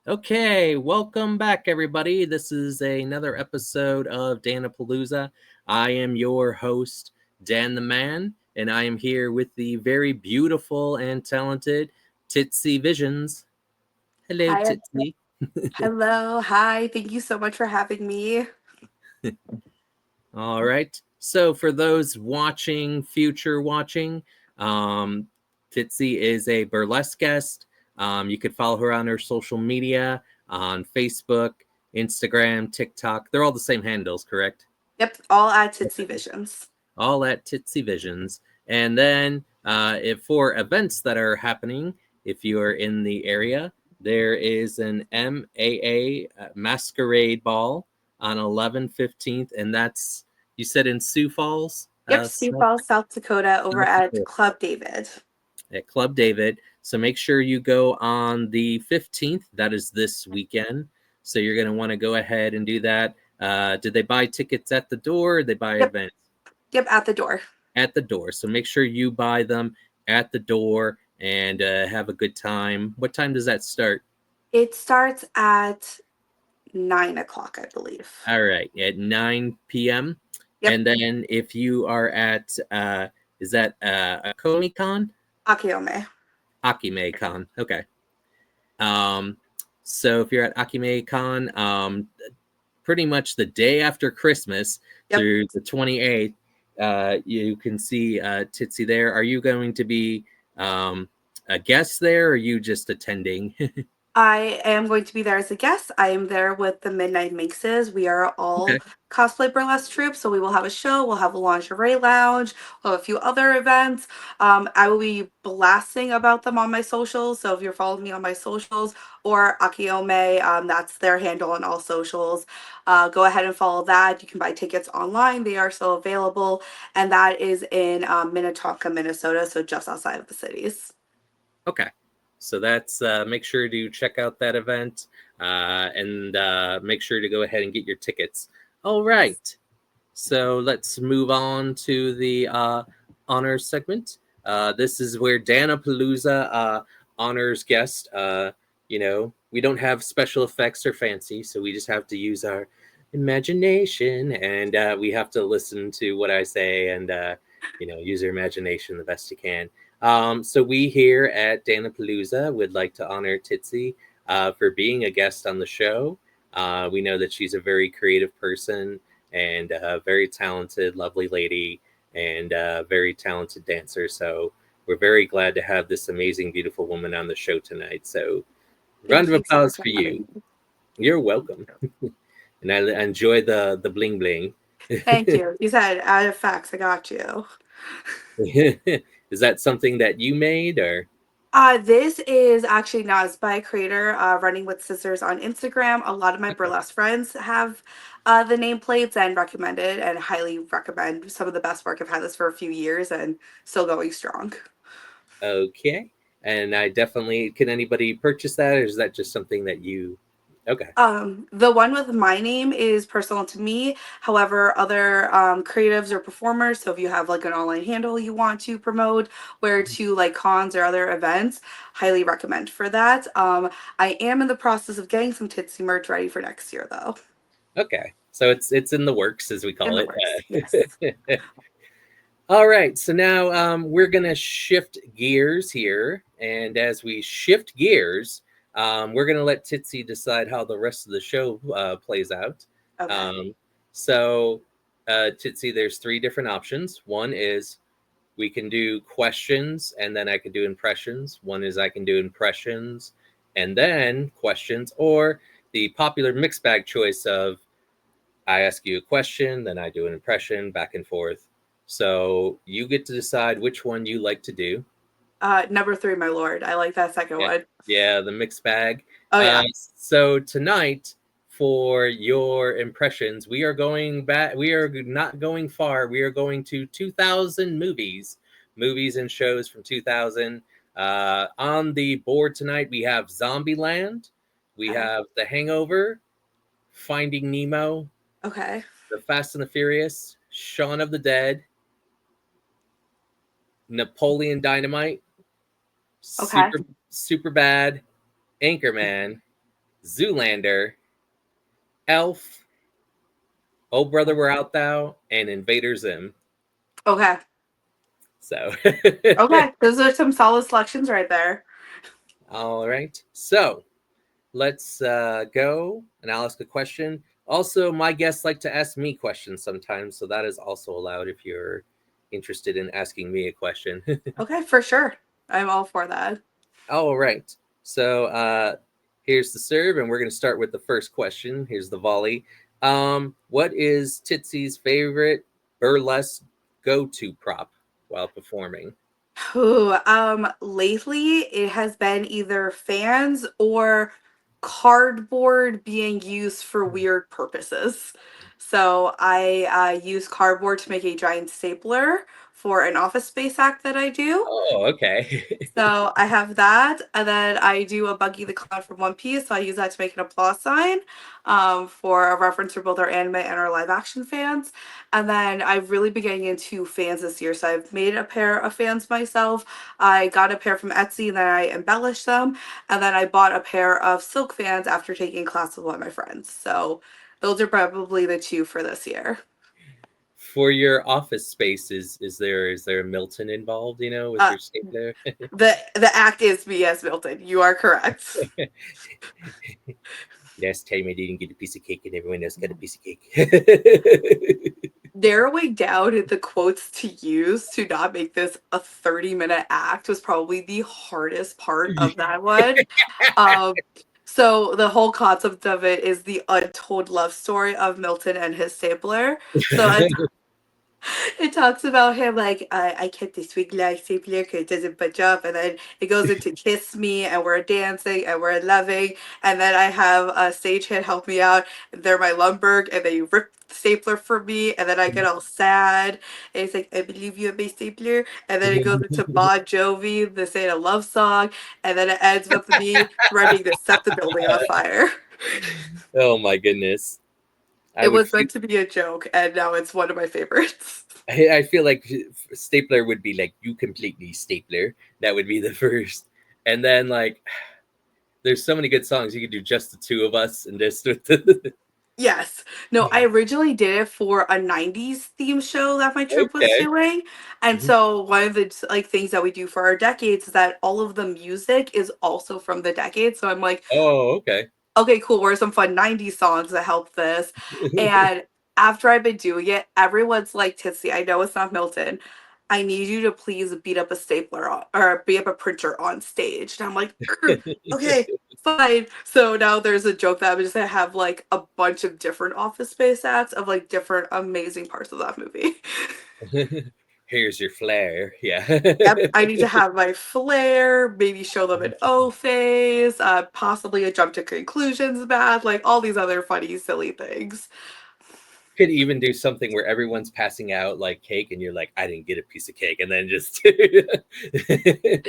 Okay, welcome back, everybody. This is another episode of Dan-A-Plooza. I am your host, Dan the Man, and I am here with the very beautiful and talented Titzie Visions. Hello, Hi, Titzie. hello, hi. Thank you so much for having me. All right. So, for those watching, future watching, um, Titzie is a burlesque guest. You could follow her on her social media on Facebook, Instagram, TikTok. They're all the same handles, correct? Yep, all at Titzie Visions. All at Titzie Visions. And then, if for events that are happening, if you are in the area, there is an MAA masquerade ball on 11/15th, and that's you said in Sioux Falls, Yep, Sioux South, Falls, South Dakota, over South at Dakota, Club David. at Club David. So make sure you go on the 15th. That is this weekend. So you're going to want to go ahead and do that. Did they buy tickets at the door? Or did they buy Yep, events? yep, at the door. At the door. So make sure you buy them at the door and have a good time. What time does that start? It starts at 9 o'clock, I believe. All right, at 9 p.m. Yep, And then if you are at, is that a Comic Con? Akeome. Akime Con. Okay. Um, so if you're at Akime Con, pretty much the day after Christmas Yep. through the 28th, you can see Titzie there. Are you going to be a guest there, or are you just attending? I am going to be there as a guest. I am there with the Midnight Minxes. We are all Okay. cosplay burlesque troops, so we will have a show. We'll have a lingerie lounge. We'll have a few other events. I will be blasting about them on my socials. So if you're following me on my socials or Akiome, that's their handle on all socials. Go ahead and follow that. You can buy tickets online. They are still available, and that is in Minnetonka, Minnesota, so just outside of the cities. Okay. So that's make sure to check out that event and make sure to go ahead and get your tickets. All right. So let's move on to the honors segment. This is where Dan-A-Plooza honors guest. We don't have special effects or fancy, so we just have to use our imagination, and we have to listen to what I say and use your imagination the best you can. So we here at Dan-A-Plooza would like to honor Titzie for being a guest on the show. We know that she's a very creative person and a very talented, lovely lady, and a very talented dancer. So we're very glad to have this amazing, beautiful woman on the show tonight. So round Thank of you so much applause for for having you. me. You're welcome. And I enjoy the bling bling. Thank you. You said out of facts, I got you. Is that something that you made or? This is actually Nas by a creator, Running with Scissors on Instagram. A lot of my Okay. burlesque friends have the nameplates and recommend it and highly recommend some of the best work. I've had this for a few years and still going strong. Okay. And I definitely can anybody purchase that, or is that just something that you? Okay. The one with my name is personal to me. However, other creatives or performers, so if you have like an online handle you want to promote, where to like cons or other events, highly recommend for that. I am in the process of getting some Titsy merch ready for next year though. Okay. So it's in the works, as we In call the it. works, yes. All right, so now we're going to shift gears here. And as we shift gears, we're going to let Titzie decide how the rest of the show plays out. Okay. Um, so, Titzie, there's three different options. One is we can do questions and then I can do impressions. One is I can do impressions and then questions, or the popular mixed bag choice of I ask you a question, then I do an impression, back and forth. So you get to decide which one you like to do. Number three, my lord. I like that second Yeah, one. yeah, the mixed bag. Oh Uh, yeah. so tonight, for your impressions, we are going back. We are not going far. We are going to 2000 movies and shows from 2000. On the board tonight, we have Zombieland, we Okay. have The Hangover, Finding Nemo, Okay. The Fast and the Furious, Shaun of the Dead, Napoleon Dynamite, Okay. Super Bad, Anchorman, Zoolander, Elf, Oh Brother Where Art Thou, and Invader Zim. Okay. So, Okay. Those are some solid selections right there. all right. So, let's go and I'll ask a question. Also, my guests like to ask me questions sometimes, so that is also allowed if you're interested in asking me a question. Okay, for sure. I'm all for that. All right. So here's the serve, and we're going to start with the first question. Here's the volley. What is Titsie's favorite burlesque go-to prop while performing? Ooh, lately it has been either fans or cardboard being used for weird purposes. So I use cardboard to make a giant stapler for an office space act that I do. Oh, okay. So I have that, and then I do a Buggy the Clown from One Piece. So I use that to make an applause sign, for a reference for both our anime and our live action fans. And then I've really been getting into fans this year. So I've made a pair of fans myself. I got a pair from Etsy, and then I embellished them. And then I bought a pair of silk fans after taking class with one of my friends. So those are probably the two for this year. For your office space, is there a Milton involved? With Uh, your stapler? the act is me as Milton. You are correct. Last time I didn't get a piece of cake, and everyone else got a piece of cake. Narrowing down the quotes to use to not make this a 30-minute act was probably the hardest part of that one. Um, so the whole concept of it is the untold love story of Milton and his stapler. So it talks about him like I kept this wig like stapler because it doesn't budge up, and then it goes into kiss me, and we're dancing and we're loving, and then I have a stagehand help me out. They're my Lumberg, and they rip the stapler for me, and then I get all sad, and it's like I believe you have my stapler, and then it goes into Bon Jovi, the saying a love song, and then it ends with me threatening to set the building on fire. Oh my goodness. I It would was feel, meant to be a joke, and now it's one of my favorites. I feel like stapler would be like you completely stapler. That would be the first. And then like there's so many good songs you could do just the two of us and just with the Yes. No, I originally did it for a 90s theme show that my troupe was Okay. doing. And Mhm. so one of the like things that we do for our decades is that all of the music is also from the decade. So I'm like, Oh, okay. okay, cool. What are some fun 90s songs that help this? And after I've been doing it, everyone's like, Titzie, I know it's not Milton. I need you to please beat up a stapler or beat up a printer on stage. And I'm like, okay, fine. So now there's a joke that I'm just gonna have like a bunch of different Office Space acts of like different amazing parts of that movie. Here's your flair. Yeah. Yep, I need to have my flair, maybe show them an O phase, possibly a jump to conclusions bad, like all these other funny, silly things. Could even do something where everyone's passing out like cake and you're like, I didn't get a piece of cake. And then just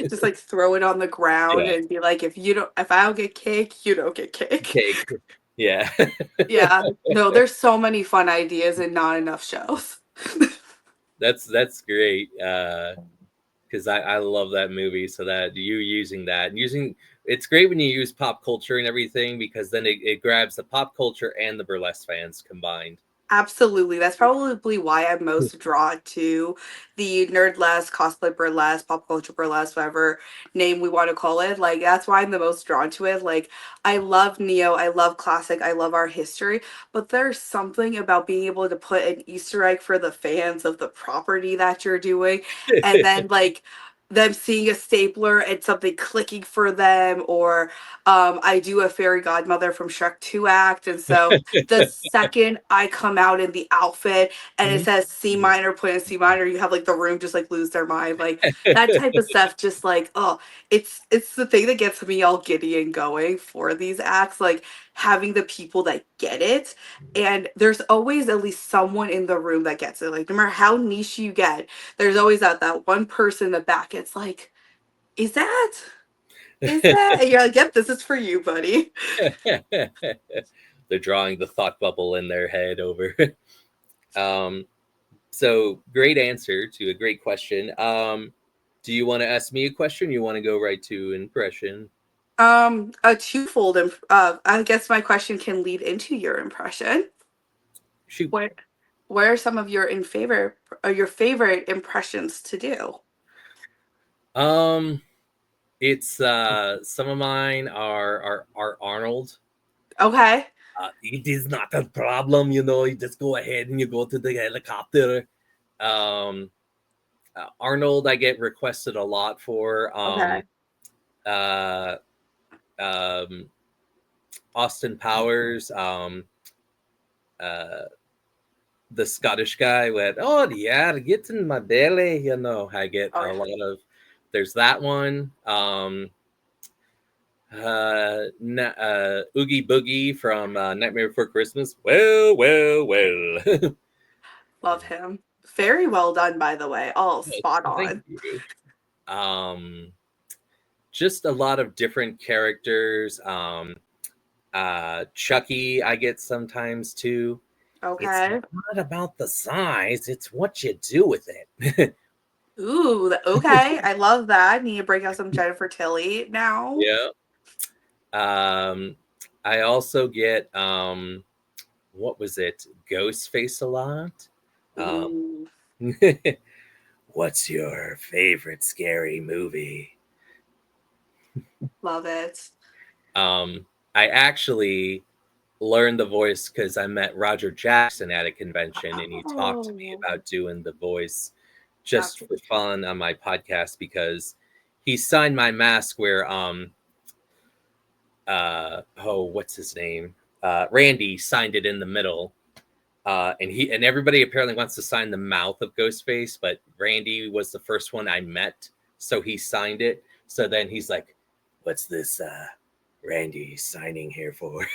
Just like throw it on the ground yeah, and be like, if I don't get cake, you don't get cake. cake. Yeah. Yeah, no, there's so many fun ideas and not enough shows. That's great. Because I love that movie. So that you using that and using it's great when you use pop culture and everything because then it grabs the pop culture and the burlesque fans combined. Absolutely. That's probably why I'm most drawn to the nerdlesque, cosplay burlesque, pop culture burlesque, whatever name we want to call it. Like, that's why I'm the most drawn to it. Like, I love Neo, I love classic, I love our history, but there's something about being able to put an Easter egg for the fans of the property that you're doing, and then, like, them seeing a stapler and something clicking for them, or I do a fairy godmother from Shrek 2 act, and so the second I come out in the outfit and it says C minor, put in C minor, you have like the room just like lose their mind. Like that type of stuff, just like, oh, it's the thing that gets me all giddy and going for these acts, like having the people that get it. And there's always at least someone in the room that gets it. Like no matter how niche you get, there's always that one person in the back. It's like, is that? Is that? And you're like, yep, this is for you, buddy. They're drawing the thought bubble in their head over. um, so great answer to a great question. Do you want to ask me a question? You want to go right to impression? A twofold. I guess my question can lead into your impression. Shoot. What What are some of your favorite impressions to do? Um, it's some of mine are Arnold. Okay. It is not a problem, you know. You just go ahead and you go to the helicopter. Um, Arnold, I get requested a lot for. Okay. Uh, um, Austin Powers. Uh, the Scottish guy went, "Oh yeah, get in my belly," you know. I get Oh a yeah. lot of. There's that one. Oogie Boogie from Nightmare Before Christmas. Well, well, well. Love him. Very well done, by the way. All Yes, spot thank on. you. Um, just a lot of different characters. Chucky, I get sometimes too. It's Okay. not about the size; it's what you do with it. Ooh, okay. I love that. Need to break out some Jennifer Tilly now. Yeah. Um, I also get what was it? Ghostface a lot. Um, Ooh, what's your favorite scary movie? love it. Um, I actually learned the voice because I met Roger Jackson at a convention and he talked to me Oh, about doing the voice just that's for fun on my podcast because he signed my mask where what's his name? Randy signed it in the middle. And everybody apparently wants to sign the mouth of Ghostface, but Randy was the first one I met, so he signed it. So then he's like, "What's this Randy signing here for?"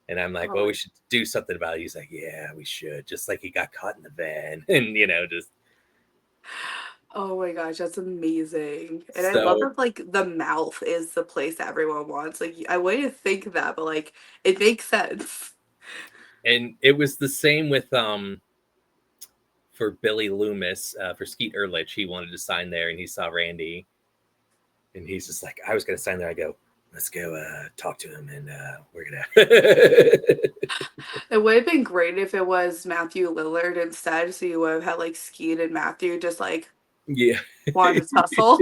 And I'm like, "Well, oh, we should do something about it." He's like, "Yeah, we should." Just like he got caught in the van, and just oh my gosh, that's amazing. And I love so. that like the mouth is the place that everyone wants. Like I wouldn't think that, but like it makes sense. And it was the same with for Billy Loomis for Skeet Ulrich. He wanted to sign there, and he saw Randy, and he's just like, I was gonna sign there. I go, let's go talk to him, and we're gonna. It would have been great if it was Matthew Lillard instead, so you would have had like Skeet and Matthew just like Yeah. wanted to tussle.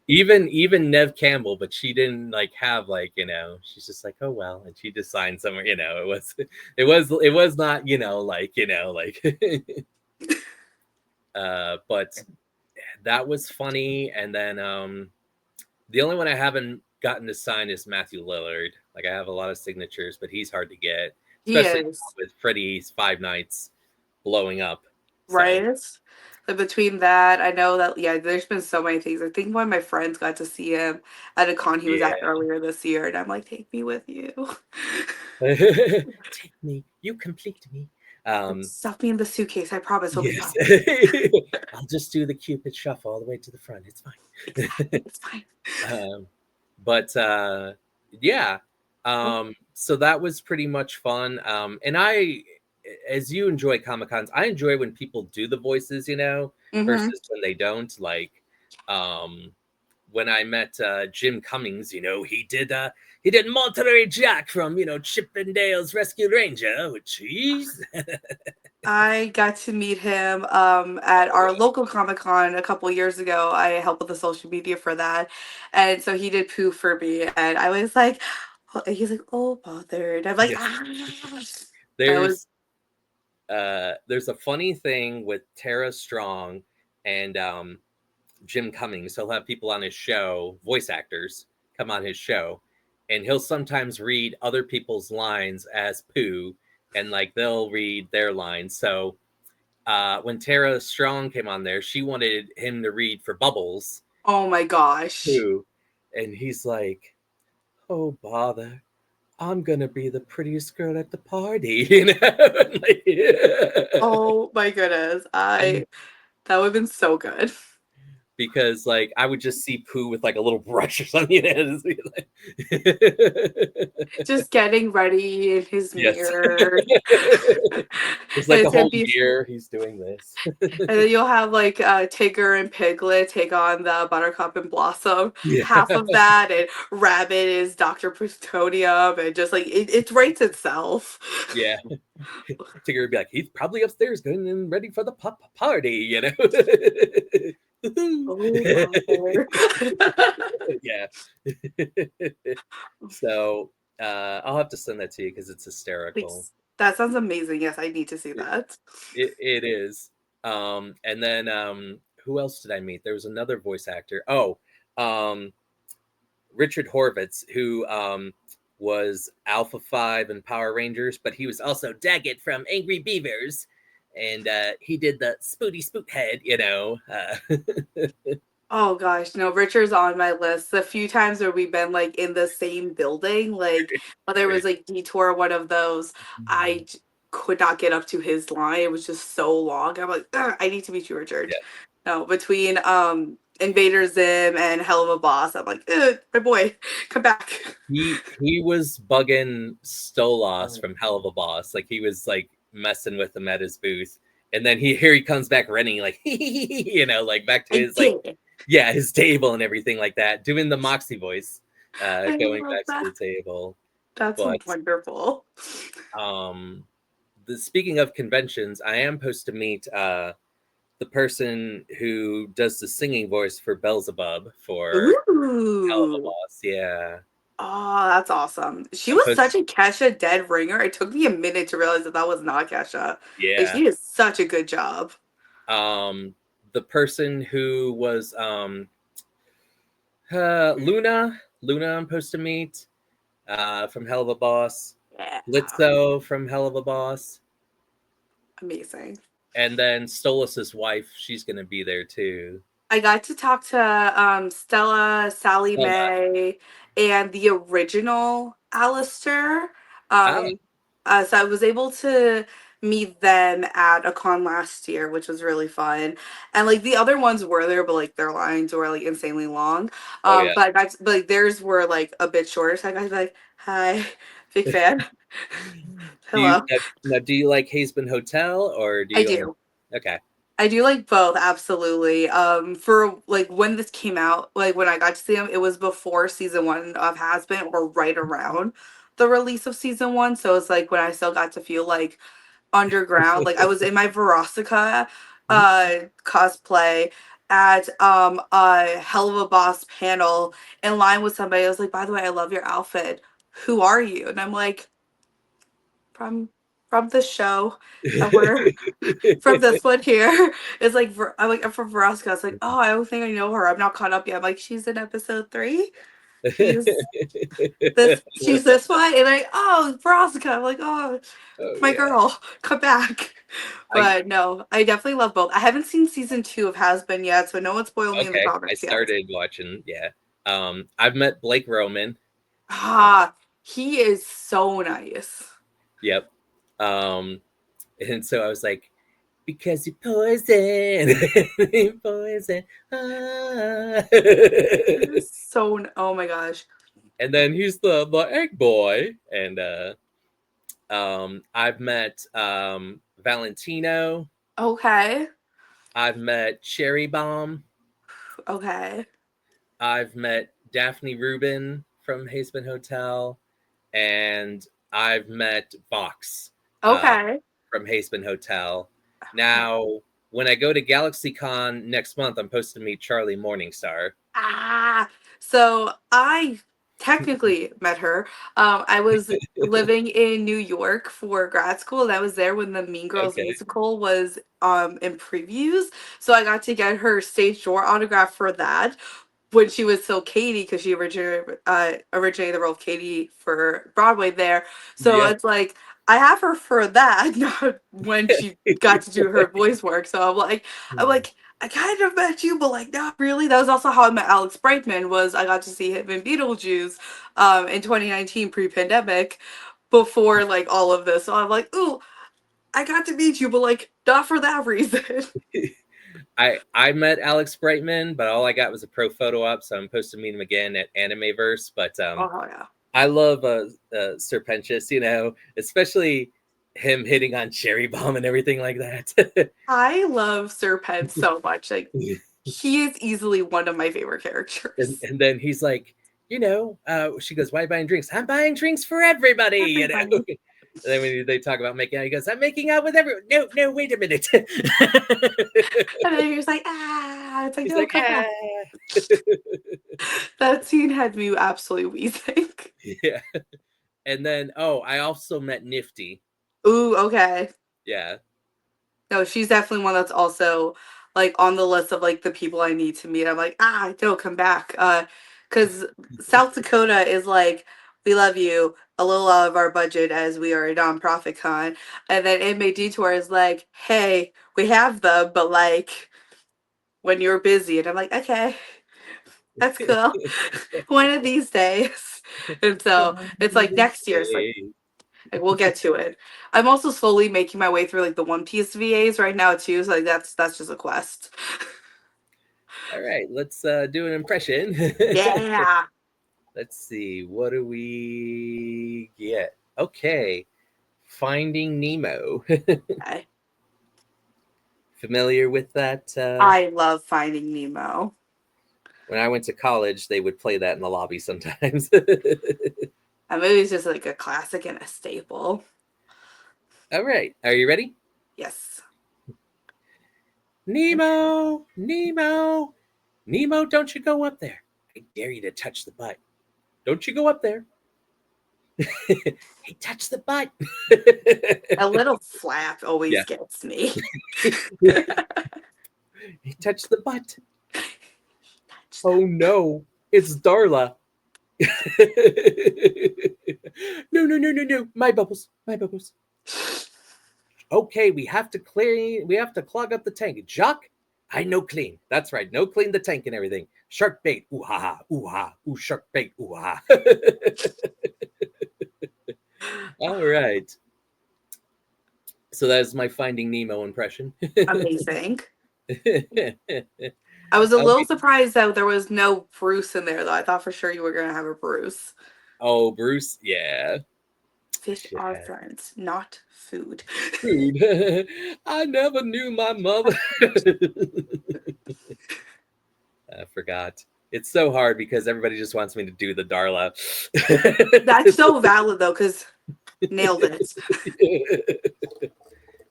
Even Nev Campbell, but she didn't like have like she's just like, oh well, and she just signed somewhere. It was not like but that was funny. And then the only one I haven't gotten to sign is Matthew Lillard. Like I have a lot of signatures, but he's hard to get, He especially is. with Freddie's Five Nights blowing up. So Right? Like between that, I know that yeah, there's been so many things. I think one of my friends got to see him at a con he was yeah. at earlier this year, and I'm like, take me with you. Take me, you complete me. Um, Stuff me in the suitcase. I promise we'll be yes. fine. I'll just do the Cupid shuffle all the way to the front. It's fine. Exactly, it's fine. um, but yeah. So that was pretty much fun. And as you enjoy Comic Cons, I enjoy when people do the voices, Mm-hmm. versus when they don't. Like, um, when I met Jim Cummings, he did Monterey Jack from Chip and Dale's Rescue Ranger with cheese. I got to meet him at our local Comic Con a couple years ago. I helped with the social media for that, and so he did poo for me, and I was like, and he's like, "Oh, bothered." I'm like, Yes. ah. That was There's a funny thing with Tara Strong and Jim Cummings. He'll have people on his show, voice actors, come on his show, and he'll sometimes read other people's lines as Pooh, and like they'll read their lines. So when Tara Strong came on there, she wanted him to read for Bubbles oh my gosh. Pooh, and he's like, "Oh bother, I'm gonna be the prettiest girl at the party," like, yeah. Oh my goodness. And That would have been so good. because like I would just see Pooh with like a little brush or something. Just getting ready in his Yes. mirror. There's And like a it's gonna whole be, year he's doing this. and then you'll have like Tigger and Piglet take on the Buttercup and Blossom, Yeah. half of that, and Rabbit is Dr. Plutonium, and just like it writes itself. Yeah. Tigger would be like, he's probably upstairs getting and ready for the party, Oh, father. Yeah. So I'll have to send that to you because it's hysterical. Please. That sounds amazing. Yes, I need to see It, that. it is. And then who else did I meet? There was another voice actor. Oh, um, Richard Horvitz, who was Alpha 5 in Power Rangers, but he was also Daggett from Angry Beavers. And he did the Spooty Spook Head, Oh gosh, no, Richard's on my list. The few times where we've been like in the same building, like whether it was like Detour, one of those, could not get up to his line. It was just so long. I'm like, "Ugh, I need to meet you, Richard. Yeah. No, between Invader Zim and Hell of a Boss, I'm like, my boy, come back. He was bugging Stolas from Hell of a Boss. Like he was like messing with him at his booth. And then here he comes back running like like back to I his like did. his table and everything like that, doing the Moxie voice, I going love back to that. the table. That's But wonderful. speaking of conventions, I am supposed to meet the person who does the singing voice for Beelzebub for Hell of a Ooh. Boss. Yeah. Oh, that's awesome. She I'm was supposed such a Kesha dead ringer. It took me a minute to realize that that was not Kesha. Like, Yeah. she did such a good job. The person who was Luna I'm supposed to meet from Hell of a Boss. Yeah. Lizzo from Hell of a Boss. Amazing. And then Stolas's wife, she's gonna be there too. I got to talk to Stella, Sally Stella. Mae, and the original Alistair. Ah, Um, so I was able to meet them at a con last year, which was really fun. And like the other ones were there, but like their lines were like insanely long. oh yeah. But like theirs were like a bit shorter. So I got to be like, hi, big fan. Do you Hello. now, do you like Hazeman Hotel or do I you like do. okay. I do like both, absolutely. For like when this came out, like when I got to see him, it was before season one of Has Been or right around the release of season one. So it's like when I still got to feel like underground. Like I was in my Verostica cosplay at a Hell of a Boss panel in line with somebody. I was like, by the way, I love your outfit. Who are you? And I'm like, from the show that we're from this one here. It's like I'm from Verosca. It's like, oh, I don't think I know her. I'm not caught up yet. I'm like, she's in episode 3. She's she's this one, and oh, Verosca. I'm like, oh, Oh my yeah. girl, come back. I But no, I definitely love both. I haven't seen season 2 of Has Been yet, so no one spoiled me in the okay. I comments yet. started watching, yeah. I've met Blake Roman. Uh, Ah, he is so nice. yep. And so I was like, because you poison, you poison. Ah. Oh my gosh. And then he's the egg boy. And I've met Valentino. Okay. I've met Cherry Bomb. Okay. I've met Daphne Rubin from Hazeman Hotel. And I've met Vox Okay. from Hazeman Hotel. Now, when I go to GalaxyCon next month, I'm supposed to meet Charlie Morningstar. Ah, so I technically met her. I was living in New York for grad school, and I was there when the Mean Girls Okay. musical was in previews. So I got to get her stage door autograph for that when she was still Katie, because she originated the role of Katie for Broadway there. So Yeah. it's like I have her for that, not when she got to do her voice work. So I'm like, I kind of met you, but like not really. That was also how I met Alex Brightman. Was I got to see him in Beetlejuice, in 2019 pre-pandemic, before like all of this. So I'm like, ooh, I got to meet you, but like not for that reason. I met Alex Brightman, but all I got was a pro photo op, so I'm supposed to meet him again at Animeverse. But Oh yeah. I love Serpentious, especially him hitting on Cherry Bomb and everything like that. I love Sir Penn so much. Like he is easily one of my favorite characters. and then he's like, she goes, "Why are you buying drinks?" "I'm buying drinks for everybody." Everybody. And then when they talk about making out, he goes, "I'm making out with everyone." No, wait a minute. And then you're just like, ah, it's like, He's no, like, come back. That scene had me absolutely wheezing. yeah. And then, I also met Nifty. Ooh, okay. Yeah. No, she's definitely one that's also like on the list of like the people I need to meet. I'm like, no, come back. Because South Dakota is like, we love you, a little out of our budget as we are a nonprofit con. And then Inmate Detour is like, hey, we have them, but like when you're busy. And I'm like, okay, that's cool. One of these days. And so it's like next year. It's like we'll get to it. I'm also slowly making my way through like the One Piece VAs right now too. So like that's just a quest. All right, let's do an impression. Yeah. Let's see, what do we get? Okay, Finding Nemo. Okay. Familiar with that? I love Finding Nemo. When I went to college, they would play that in the lobby sometimes. That movie's just like a classic and a staple. All right, are you ready? Yes. Nemo, Nemo, Nemo, don't you go up there. I dare you to touch the butt. Don't you go up there. Hey, touch the butt. A little flap always Yeah. gets me. He touched the butt. Oh no, it's Darla. No. My bubbles. Okay, we have to clog up the tank. Jock, I know clean. That's right, no clean the tank and everything. Shark bait, ooh ha ha, ooh ha, ooh shark bait, ooh ha. All right. So that's my Finding Nemo impression. Amazing. I was a little surprised that there was no Bruce in there though. I thought for sure you were gonna have a Bruce. Oh, Bruce, yeah. Fish are friends, not food. Food. I never knew my mother. I forgot. It's so hard because everybody just wants me to do the Darla. That's so valid though, because nailed it.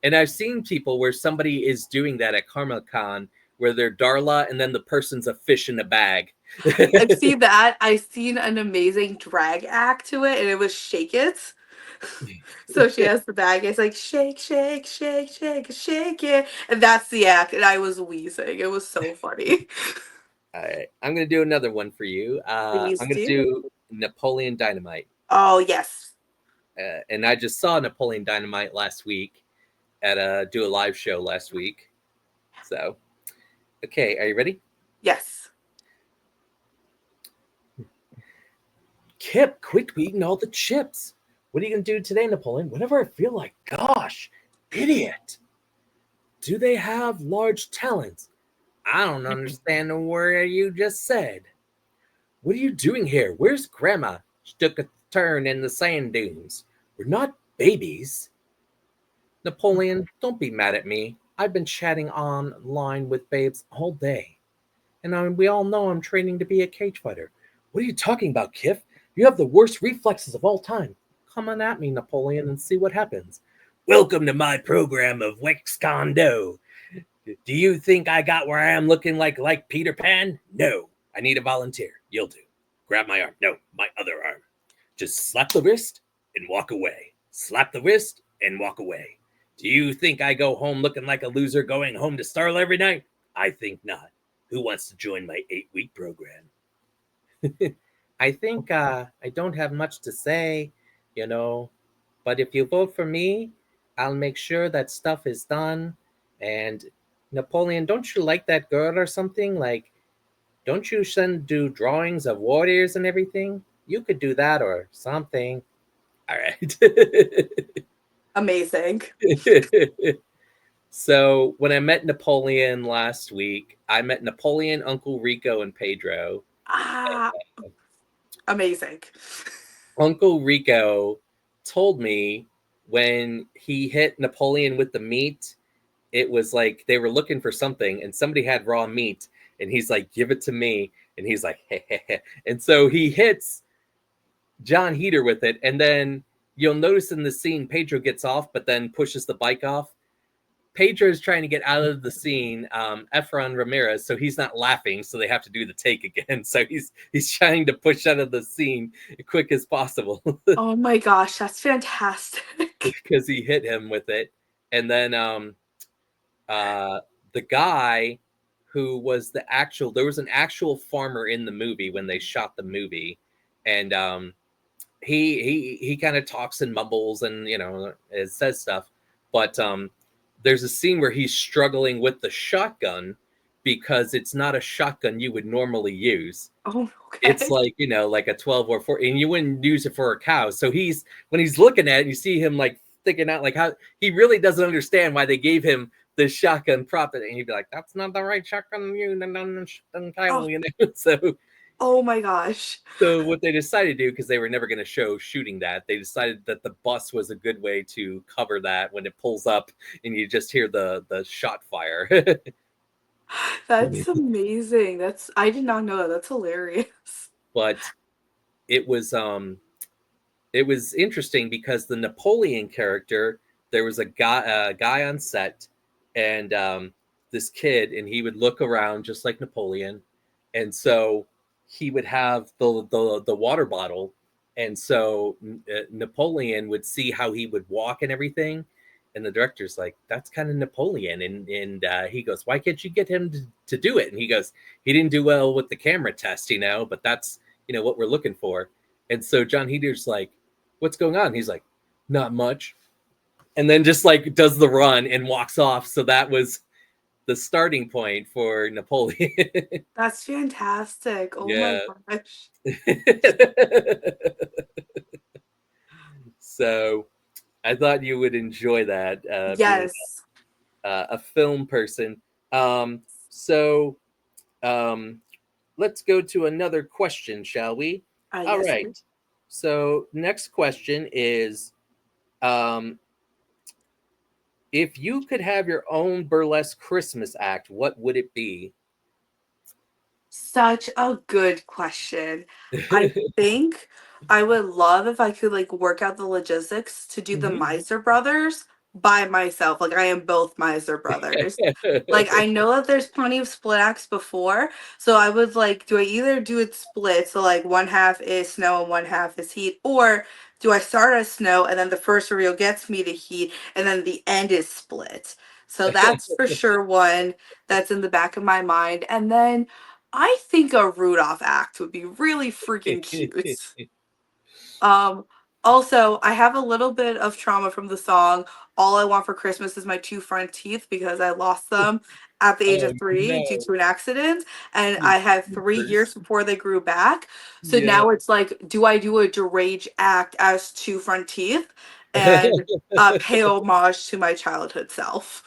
And I've seen people where somebody is doing that at CarmelCon where they're Darla and then the person's a fish in a bag. I've seen that. I've seen an amazing drag act to it, and it was Shake It. So she has the bag. It's like shake, shake, shake, shake, shake it, and that's the act. And I was wheezing. It was so funny. All right, I'm gonna do another one for you. Please I'm gonna do Napoleon Dynamite. Oh yes. And I just saw Napoleon Dynamite last week at do a live show last week. So, okay, are you ready? Yes. Kip, quit eating all the chips. What are you going to do today, Napoleon? Whatever I feel like. Gosh, idiot. Do they have large talons? I don't understand the word you just said. What are you doing here? Where's Grandma? She took a turn in the sand dunes. We're not babies. Napoleon, don't be mad at me. I've been chatting online with babes all day. And we all know I'm training to be a cage fighter. What are you talking about, Kif? You have the worst reflexes of all time. Come on at me, Napoleon, and see what happens. Welcome to my program of Wex Condo. Do you think I got where I am looking like Peter Pan? No. I need a volunteer. You'll do. Grab my arm. No, my other arm. Just slap the wrist and walk away. Slap the wrist and walk away. Do you think I go home looking like a loser going home to Starla every night? I think not. Who wants to join my 8-week program? I think I don't have much to say, but if you vote for me, I'll make sure that stuff is done. And Napoleon, don't you like that girl or something? Like, don't you do drawings of warriors and everything? You could do that or something. All right. Amazing. So when I met Napoleon last week, I met Napoleon, Uncle Rico, and Pedro. Ah, amazing. Uncle Rico told me when he hit Napoleon with the meat, it was like they were looking for something and somebody had raw meat and he's like, give it to me. And he's like, hey, hey, hey. And so he hits John Heater with it. And then you'll notice in the scene, Pedro gets off, but then pushes the bike off. Pedro is trying to get out of the scene, Efron Ramirez, so he's not laughing, so they have to do the take again. So he's trying to push out of the scene as quick as possible Oh my gosh, that's fantastic. because he hit him with it. And then uh, the guy who was there was an actual farmer in the movie when they shot the movie, and he kind of talks and mumbles and it says stuff, but there's a scene where he's struggling with the shotgun because it's not a shotgun you would normally use. Oh, It's okay. like like a 12 or 4, and you wouldn't use it for a cow. So when he's looking at it, you see him like thinking out like how he really doesn't understand why they gave him the shotgun prop, and he'd be like, "That's not the right shotgun, Oh, So oh my gosh. so what they decided to do, because they were never going to show shooting that, they decided that the bus was a good way to cover that when it pulls up and you just hear the shot fire. That's amazing. I did not know that. That's hilarious. But it was interesting because the Napoleon character, there was a guy on set, and this kid, and he would look around just like Napoleon, and so he would have the water bottle, and so Napoleon would see how he would walk and everything, and the director's like, "That's kind of Napoleon," and he goes, "Why can't you get him to do it?" And he goes, "He didn't do well with the camera test, but that's what we're looking for." And so John Heater's like, "What's going on?" He's like, "Not much," and then just like does the run and walks off. So that was the starting point for Napoleon. That's fantastic. Oh my Yeah. gosh. So I thought you would enjoy that, being Yes. a film person. So um, let's go to another question, shall we? All Yes. right. So next question is, um, if you could have your own burlesque Christmas act, what would it be? Such a good question. I think I would love if I could like work out the logistics to do the Mhm. Meiser brothers by myself. Like I am both Meiser brothers. Like I know that there's plenty of split acts before, so I would like, do I either do it split, so like one half is snow and one half is heat, or do I start as snow and then the first reveal gets me to heat and then the end is split? So that's for sure one that's in the back of my mind. And then I think a Rudolph act would be really freaking cute. Um, Also, I have a little bit of trauma from the song All I Want for Christmas Is My Two Front Teeth because I lost them at the age Oh of 3 due no, to an accident, and you I had 3 creepers. years before they grew back. So Yeah. now it's like, do I do a deranged act as two front teeth and pay homage to my childhood self?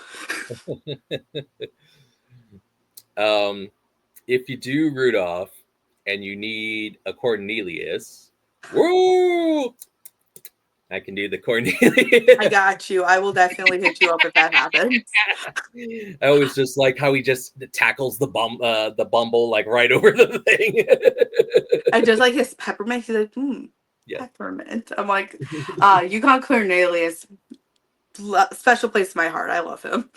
um, if you do Rudolph and you need a Cornelius, whoa, I can do the I Cornelius. got you. I will definitely hit you up if that happens. I always just like how he just tackles the bumble like right over the thing. I just like his peppermint. He's like, Yeah. peppermint. I'm like, Yukon Cornelius, special place in my heart. I love him.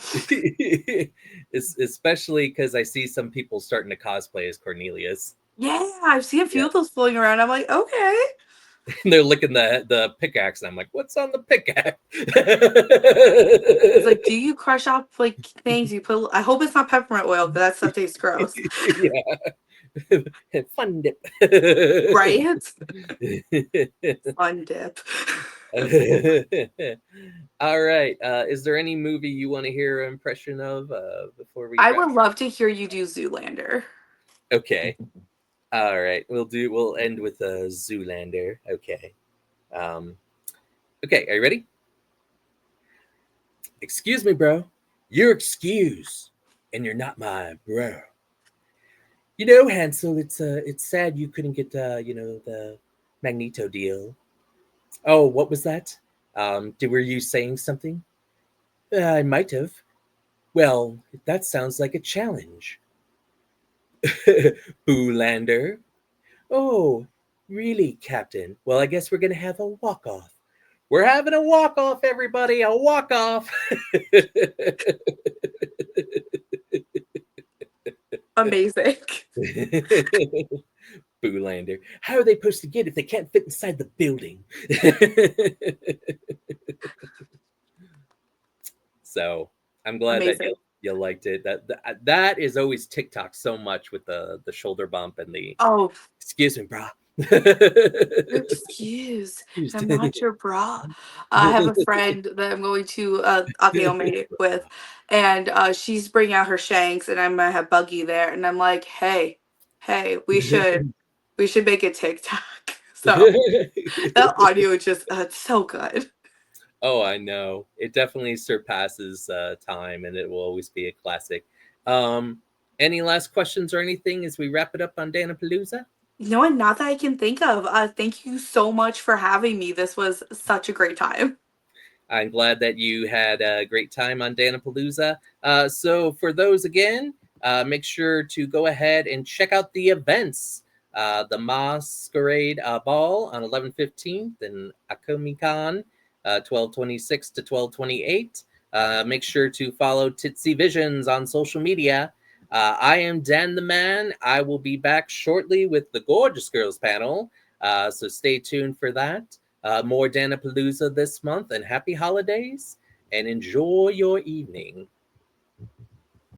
Especially because I see some people starting to cosplay as Cornelius. Yeah, I've seen a Yeah. few of those floating around. I'm like, okay. And they're licking the pickaxe, and I'm like, "What's on the pickaxe?" It's like, do you crush up like things you put? I hope it's not peppermint oil because that stuff tastes gross, Yeah, fun dip. right? Fun dip. All right. Is there any movie you want to hear an impression of before we I wrap? would love to hear you do Zoolander. Okay. All right. We'll end with a Zoolander. Okay. Um, okay. Are you ready? Excuse me, bro. You're excused, and you're not my bro. You know, Hansel, it's sad you couldn't get the Magneto deal. Oh, what was that? Were you saying something? I might have. Well, that sounds like a challenge. Boolander. Oh, really, Captain? Well, I guess we're gonna have a walk off. We're having a walk off, everybody. A walk off. Amazing. Boolander. How are they supposed to get if they can't fit inside the building? So I'm glad that Amazing. you liked it. That is always TikTok so much with the shoulder bump and the Oh, excuse me, brah. excuse. I'm not your bra. I have a friend that I'm going to Akio with, and she's bringing out her shanks, and I'm gonna have Buggy there, and I'm like, hey, hey, we should make a TikTok. So that audio is just it's so good. Oh, I know. It definitely surpasses time, and it will always be a classic. Um, any last questions or anything as we wrap it up on Dan-A-Plooza? No, and not that I can think of. Thank you so much for having me. This was such a great time. I'm glad that you had a great time on Dan-A-Plooza. So for those again, make sure to go ahead and check out the events. The Masquerade Ball on 11/15th and Akomicon 12/26 to 12/28. Make sure to follow Titzie Visions on social media. I am Dan the Man. I will be back shortly with the Gorgeous Girls panel. So stay tuned for that. More Dan-A-Plooza this month, and happy holidays, and enjoy your evening.